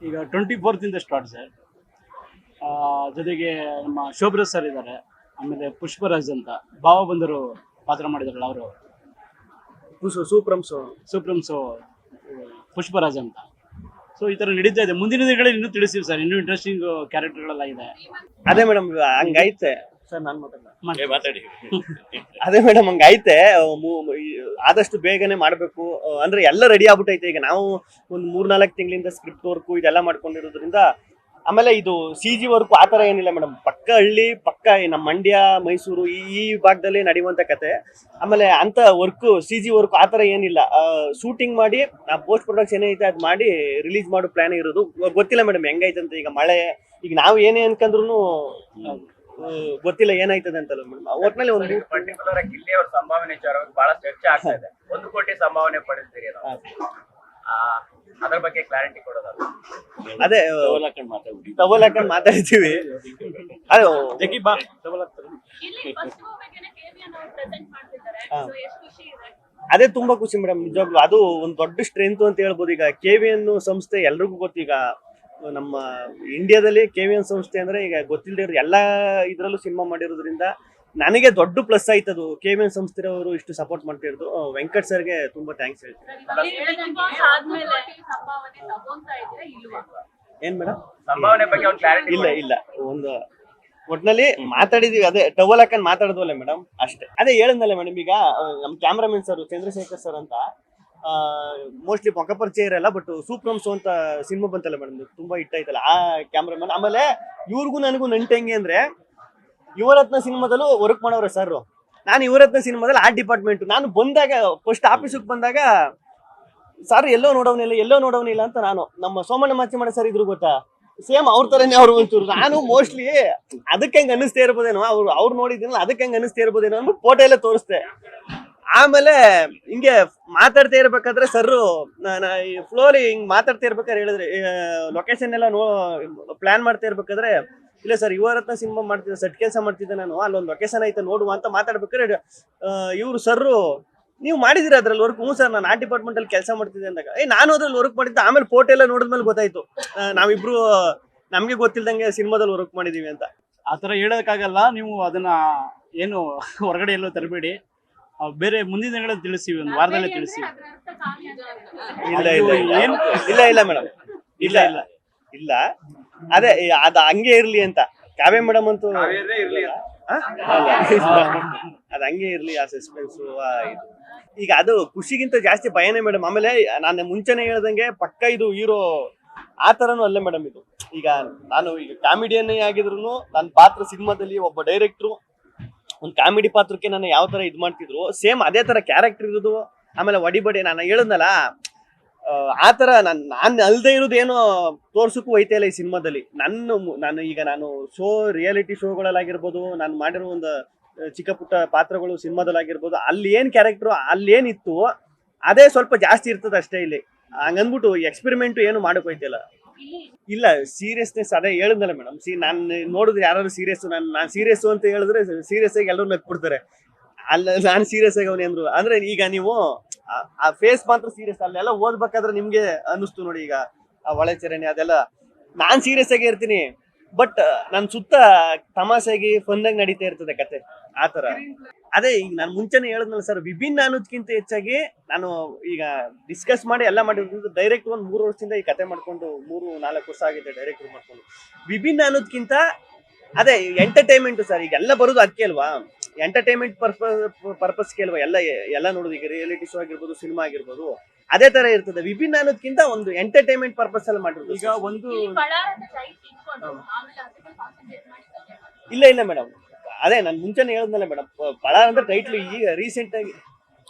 ಈಗ 24th start sir. ಜೊತೆಗೆ ನಮ್ಮ ಶೋಭರಾಜ್ ಸರ್ ಇದ್ದಾರೆ, ಆಮೇಲೆ ಪುಷ್ಪರಾಜ್ ಅಂತ ಭಾವ ಬಂದರು ಪಾತ್ರ ಮಾಡಿದಾರಲ್ಲ ಅವರು, ಸೂಪ್ರಮ್ಸು ಪುಷ್ಪರಾಜ್ ಅಂತ. ಸೊ ಈ ತರ ನಡೀತಾ ಇದೆ. ಮುಂದಿನ ದಿನಗಳಲ್ಲಿ ಇನ್ನೂ ತಿಳಿಸ್ತೀವಿ ಸರ್, ಇನ್ನೂ ಇಂಟ್ರೆಸ್ಟಿಂಗ್ ಕ್ಯಾರೆಕ್ಟರ್ಗಳೆಲ್ಲ ಇದೆ. ಅದೇ ಮೇಡಮ್ ಹಂಗೈತೆ ಸರ್, ನಾನು ಮಾತಾಡಿ. ಅದೇ ಮೇಡಮ್ ಹಂಗೈತೆ. ಆದಷ್ಟು ಬೇಗನೆ ಮಾಡ್ಬೇಕು ಅಂದ್ರೆ ಎಲ್ಲ ರೆಡಿ ಆಗ್ಬಿಟ್ಟೈತೆ. ಈಗ ನಾವು ಒಂದು 3-4 ತಿಂಗಳಿಂದ ಸ್ಕ್ರಿಪ್ಟ್ ವರ್ಕು ಇದೆಲ್ಲ ಮಾಡ್ಕೊಂಡಿರೋದ್ರಿಂದ, ಆಮೇಲೆ ಇದು CG ವರ್ಕು ಆ ಥರ ಏನಿಲ್ಲ ಮೇಡಮ್. ಪಕ್ಕ ಹಳ್ಳಿ, ಪಕ್ಕ ನಮ್ಮ ಮಂಡ್ಯ, ಮೈಸೂರು ಈ ಭಾಗದಲ್ಲಿ ನಡೆಯುವಂಥ ಕತೆ. ಆಮೇಲೆ ಅಂತ ವರ್ಕು CG ವರ್ಕು ಆ ಥರ ಏನಿಲ್ಲ. ಶೂಟಿಂಗ್ ಮಾಡಿ ಪೋಸ್ಟ್ ಪ್ರೊಡಕ್ಷನ್ ಏನೈತೆ ಅದು ಮಾಡಿ ರಿಲೀಸ್ ಮಾಡೋ ಪ್ಲಾನ್ ಇರೋದು. ಗೊತ್ತಿಲ್ಲ ಮೇಡಮ್ ಹೆಂಗೈತೆ ಅಂತ. ಈಗ ಮಳೆ, ಈಗ ನಾವು ಏನೇ ಅನ್ಕಂದ್ರು ಗೊತ್ತಿಲ್ಲ ಏನಾಯ್ತದೆ ಅಂತಲ್ಲ ಮೇಡಮ್. ಒಟ್ನಲ್ಲಿ ಒಂದು ಪರ್ಟಿಕ್ಯುಲರ್ ಆಗಿ ಇಲ್ಲಿ ಅವ್ರ ಸಂಭಾವನೆ ಬಹಳ ಚರ್ಚೆ ಆಗ್ತಾ ಇದೆ. 1 ಕೋಟಿ ಸಂಭಾವನೆ ಪಡೆದಿದ್ದೀರಿ, ಅದ್ರ ಬಗ್ಗೆ ಕ್ಲಾರಿಟಿ ಕೊಡೋದಲ್ಲ. ಅದೇ ಟವಲ್ ಹಾಕೊಂಡು ಮಾತಾಡ್ತೀವಿ. ಅದು ಅದೇ ತುಂಬಾ ಖುಷಿ ಮೇಡಮ್, ನಿಜವಾಗ್ಲು ಅದು ಒಂದು ದೊಡ್ಡ ಸ್ಟ್ರೆಂತ್ ಅಂತ ಹೇಳ್ಬೋದು. ಈಗ KVN ಸಂಸ್ಥೆ ಎಲ್ರಿಗೂ ಗೊತ್ತೀಗ, ನಮ್ಮ ಇಂಡಿಯಾದಲ್ಲಿ KVN ಸಂಸ್ಥೆ ಅಂದ್ರೆ ಈಗ ಗೊತ್ತಿಲ್ಲದೆ ಎಲ್ಲಾ ಇದ್ರಲ್ಲೂ ಸಿನಿಮಾ ಮಾಡಿರೋದ್ರಿಂದ ನನಗೆ ದೊಡ್ಡ ಪ್ಲಸ್ ಆಯ್ತದು. KVN ಸಂಸ್ಥೆಯವರು ಇಷ್ಟು ಸಪೋರ್ಟ್ ಮಾಡ್ತಿರೋದು. ವೆಂಕಟ್ ಸರ್ಗೆ ತುಂಬಾ ಥ್ಯಾಂಕ್ಸ್ ಹೇಳ್ತೀನಿ. ಏನ್ ಮೇಡಮ್ ಸಂಭಾವನೆ ಬಗ್ಗೆ ಒಂದು ಕ್ಲಾರಿಟಿ ಇಲ್ಲ ಒಂದು ಒಟ್ನಲ್ಲಿ ಮಾತಾಡಿದೀವಿ. ಅದೇ ಟವಲ್ ಹಾಕೊಂಡು ಮಾತಾಡಿದ್ವಲ್ಲ ಮೇಡಮ್, ಅಷ್ಟೇ. ಅದೇ ಹೇಳಿದ್ನಲ್ಲ ಮೇಡಮ್, ಈಗ ನಮ್ ಕ್ಯಾಮ್ರಾಮನ್ ಸರ್ ಚಂದ್ರಶೇಖರ್ ಸರ್ ಅಂತ ಮೋಸ್ಟ್ಲಿ ಪಕ್ಕ ಪರಿಚಯ ಇರಲ್ಲ, ಬಟ್ ಸೂಪ್ರಮ್ಸ್ ಅಂತ ಸಿನಿಮಾ ಬಂತಲ್ಲ ಮೇಡಮ್, ತುಂಬಾ ಹಿಟ್ ಆಯ್ತಲ್ಲ ಆ ಕ್ಯಾಮ್ರಾಮನ್. ಆಮೇಲೆ ಇವ್ರಿಗೂ ನನಗೂ ನಂಟೆಂಗೆ ಅಂದ್ರೆ, ಯುವರತ್ನ ಸಿನಿಮಾದಲ್ಲೂ ವರ್ಕ್ ಮಾಡೋರೆ ಸರ್. ನಾನು ಯುವರತ್ನ ಸಿನಿಮಾದಲ್ಲಿ ಆ ಡಿಪಾರ್ಟ್ಮೆಂಟ್. ನಾನು ಬಂದಾಗ ಫಸ್ಟ್ ಆಫೀಸಿಗೆ ಬಂದಾಗ ಸರ್ ಎಲ್ಲೋ ನೋಡೋನಿಲ್ಲ ಅಂತ ನಾನು, ನಮ್ಮ ಸೋಮಣ್ಣ ಮಾಚಿಮಾಡ ಸರ್ ಇದ್ರು ಗೊತ್ತಾ, ಸೇಮ್ ಅವ್ರ ತರನೇ ಅವ್ರು ಒಂಚೂರು. ನಾನು ಮೋಸ್ಟ್ಲಿ ಅದಕ್ಕೆ ಹೆಂಗ್ ಅನ್ನಿಸ್ತಾ ಇರ್ಬೋದೇನೋ, ಅವ್ರು ನೋಡಿದ್ದೀನಲ್ಲ ಅದಕ್ಕೆ ಹೆಂಗ್ ಅನ್ನಿಸ್ತಾ ಇರ್ಬೋದೇನೋ ಅಂದ್ಬಿಟ್ಟು ಫೋಟೋ ಎಲ್ಲ ತೋರಿಸ್ದೆ. ಆಮೇಲೆ ಹಿಂಗೆ ಮಾತಾಡ್ತಾ ಇರ್ಬೇಕಾದ್ರೆ ಸರ್ ಫ್ಲೋಲಿ ಹಿಂಗ್ ಮಾತಾಡ್ತಾ ಇರ್ಬೇಕಾದ್ರೆ ಹೇಳಿದ್ರೆ, ಲೊಕೇಶನ್ ಎಲ್ಲ ಪ್ಲಾನ್ ಮಾಡ್ತಾ ಇರ್ಬೇಕಾದ್ರೆ, ಇಲ್ಲ ಸರ್ ಯುವರತ್ನ ಸಿನಿಮಾ ಮಾಡ್ತಿದ್ದೆ, ಸೆಟ್ ಕೆಲಸ ಮಾಡ್ತಿದ್ದೆ ನಾನು, ಅಲ್ಲೊಂದು ಲೊಕೇಶನ್ ಐತೆ ನೋಡುವ ಅಂತ ಮಾತಾಡ್ಬೇಕಾದ್ರೆ ಇವ್ರು ಸರ್ರು, ನೀವು ಮಾಡಿದಿರ ಅದ್ರಲ್ಲಿ ವರ್ಕ್? ಹ್ಞೂ ಸರ್, ನಾನು ಆ ಡಿಪಾರ್ಟ್ಮೆಂಟ್ ಅಲ್ಲಿ ಕೆಲಸ ಮಾಡ್ತಿದ್ದೆ ಅಂದಾಗ, ನಾನು ಅದ್ರಲ್ಲಿ ವರ್ಕ್ ಮಾಡಿದ್ದೆ. ಆಮೇಲೆ ಫೋಟೋ ಎಲ್ಲ ನೋಡಿದ್ಮೇಲೆ ಗೊತ್ತಾಯ್ತು ನಾವಿಬ್ರು ನಮ್ಗೆ ಗೊತ್ತಿಲ್ದಂಗೆ ಸಿನಿಮಾದಲ್ಲಿ ವರ್ಕ್ ಮಾಡಿದೀವಿ ಅಂತ. ಆತರ ಹೇಳೋಕ್ಕಾಗಲ್ಲ. ನೀವು ಅದನ್ನ ಏನು ಹೊರಗಡೆ ಎಲ್ಲೋ ತರಬೇಡಿ, ಬೇರೆ ಮುಂದಿನ ದಿನಗಳಲ್ಲಿ ತಿಳಿಸ್ತೀವಿ, ಒಂದು ವಾರದಲ್ಲೇ ತಿಳಿಸ್ತೀವಿ. ಇಲ್ಲ ಮೇಡಮ್, ಇಲ್ಲ ಅದೇ ಅದ ಹಂಗೆ ಇರ್ಲಿ ಅಂತ. ಕಾವ್ಯ ಮೇಡಮ್ ಅಂತೂ ಅದ್ ಹಂಗೆ ಇರ್ಲಿ, ಆ ಸಸ್ಪೆನ್ಸ್ ಇದು. ಈಗ ಅದು ಖುಷಿಗಿಂತ ಜಾಸ್ತಿ ಭಯನೇ ಮೇಡಮ್. ಆಮೇಲೆ ನಾನು ಮುಂಚೆನೆ ಹೇಳ್ದಂಗೆ ಪಕ್ಕ ಇದು ಹೀರೋ ಆ ತರನು ಅಲ್ಲ ಮೇಡಮ್ ಇದು. ಈಗ ನಾನು ಈಗ ಕಾಮಿಡಿಯನ್ನೇ ಆಗಿದ್ರು ನನ್ನ ಪಾತ್ರ ಸಿನಿಮಾದಲ್ಲಿ ಒಬ್ಬ ಡೈರೆಕ್ಟ್ರು ಒಂದು ಕಾಮಿಡಿ ಪಾತ್ರಕ್ಕೆ ನಾನು ಯಾವ ತರ ಇದ್ ಮಾಡ್ತಿದ್ರು, ಸೇಮ್ ಅದೇ ತರ ಕ್ಯಾರೆಕ್ಟರ್ ಇರೋದು. ಆಮೇಲೆ ಒಡಿಬಡಿ ನಾನು ಹೇಳಿದ್ನಲ್ಲ ಆ ತರ ನಾನು ಅಲ್ದೇ ಇರೋದೇನೋ ತೋರ್ಸಕ್ಕೂ ಐತೆ ಇಲ್ಲ ಈ ಸಿನಿಮಾದಲ್ಲಿ. ನಾನು ರಿಯಾಲಿಟಿ ಶೋಗಳಲ್ಲಾಗಿರ್ಬೋದು, ನಾನು ಮಾಡಿರೋ ಒಂದು ಚಿಕ್ಕ ಪುಟ್ಟ ಪಾತ್ರಗಳು ಸಿನಿಮಾದಲ್ಲಾಗಿರ್ಬೋದು, ಅಲ್ಲಿ ಏನ್ ಕ್ಯಾರೆಕ್ಟರ್ ಅಲ್ಲಿ ಏನಿತ್ತು ಅದೇ ಸ್ವಲ್ಪ ಜಾಸ್ತಿ ಇರ್ತದೆ ಅಷ್ಟೇ. ಇಲ್ಲಿ ಹಂಗನ್ಬಿಟ್ಟು ಎಕ್ಸ್ಪೆರಿಮೆಂಟ್ ಏನು ಮಾಡಕೋಯ್ತಿಲ್ಲ. ಇಲ್ಲ ಸೀರಿಯಸ್ನೆಸ್ ಅದೇ ಹೇಳಿದ್ನಲ್ಲ ಮೇಡಮ್. ನಾನು ನೋಡಿದ್ರೆ ಯಾರು ಸೀರಿಯಸ್, ನಾನು ಸೀರಿಯಸ್ ಅಂತ ಹೇಳಿದ್ರೆ ಸೀರಿಯಸ್ ಆಗಿ ಎಲ್ಲರೂ ನಕ್ಬಿಡ್ತಾರೆ. ಅಲ್ಲ ನಾನು ಸೀರಿಯಸ್ ಆಗಿ ಅವನೇ ಅಂದ್ರು ಅಂದ್ರೆ, ಈಗ ನೀವು ಆ ಫೇಸ್ ಮಾತ್ರ ಸೀರಿಯಸ್, ಅಲ್ಲೆಲ್ಲ ಓದ್ಬೇಕಾದ್ರೆ ನಿಮ್ಗೆ ಅನ್ನಿಸ್ತು ನೋಡಿ. ಈಗ ಆ ಒಳಚರಣೆ ಅದೆಲ್ಲ ನಾನ್ ಸೀರಿಯಸ್ ಆಗಿ ಇರ್ತೀನಿ, ಬಟ್ ನನ್ ಸುತ್ತ ತಮಾಷೆಯಾಗಿ ಫನ್ನಾಗಿ ನಡೀತಾ ಇರ್ತದೆ ಕತೆ ಆತರ. ಅದೇ ಈಗ ನಾನು ಮುಂಚೆನೆ ಹೇಳಿದ್ನಲ್ಲ ಸರ್, ವಿಭಿನ್ನ ಅನ್ನೋದಕ್ಕಿಂತ ಹೆಚ್ಚಾಗಿ ನಾನು ಈಗ ಡಿಸ್ಕಸ್ ಮಾಡಿ ಎಲ್ಲ ಮಾಡಿರೋದ್ರಿಂದ, ಡೈರೆಕ್ಟ್ ಒಂದು 3 ವರ್ಷದಿಂದ ಈ ಕತೆ ಮಾಡ್ಕೊಂಡು 3-4 ವರ್ಷ ಆಗಿದೆ ಡೈರೆಕ್ಟ್ ಮಾಡ್ಕೊಂಡು. ವಿಭಿನ್ನ ಅನ್ನೋದಕ್ಕಿಂತ ಅದೇ ಎಂಟರ್ಟೈನ್ಮೆಂಟ್ ಸರ್. ಈಗ ಎಲ್ಲ ಬರೋದು ಅದಕ್ಕೆ ಅಲ್ವಾ, ಎಂಟರ್ಟೈನ್ಮೆಂಟ್ ಪರ್ಪಸ್ಗೆ ಅಲ್ವಾ ಎಲ್ಲ ನೋಡೋದು. ಈಗ ರಿಯಾಲಿಟಿ ಶೋ ಆಗಿರ್ಬೋದು, ಸಿನಿಮಾ ಆಗಿರ್ಬೋದು, ಅದೇ ತರ ಇರ್ತದೆ. ವಿಭಿನ್ನ ಅನ್ನೋದಕ್ಕಿಂತ ಒಂದು ಎಂಟರ್ಟೈನ್ಮೆಂಟ್ ಪರ್ಪಸ್ ಅಲ್ಲಿ ಮಾಡಿರೋದು. ಈಗ ಒಂದು ಇಲ್ಲ ಮೇಡಮ್, ಅದೇ ನಾನು ಮುಂಚೆನೆ ಹೇಳಿದ್ನಲ್ಲ ಮೇಡಮ್, ಬಳ ಅಂದ್ರೆ ಟೈಟ್ಲು ಈಗ ರೀಸೆಂಟ್ ಆಗಿ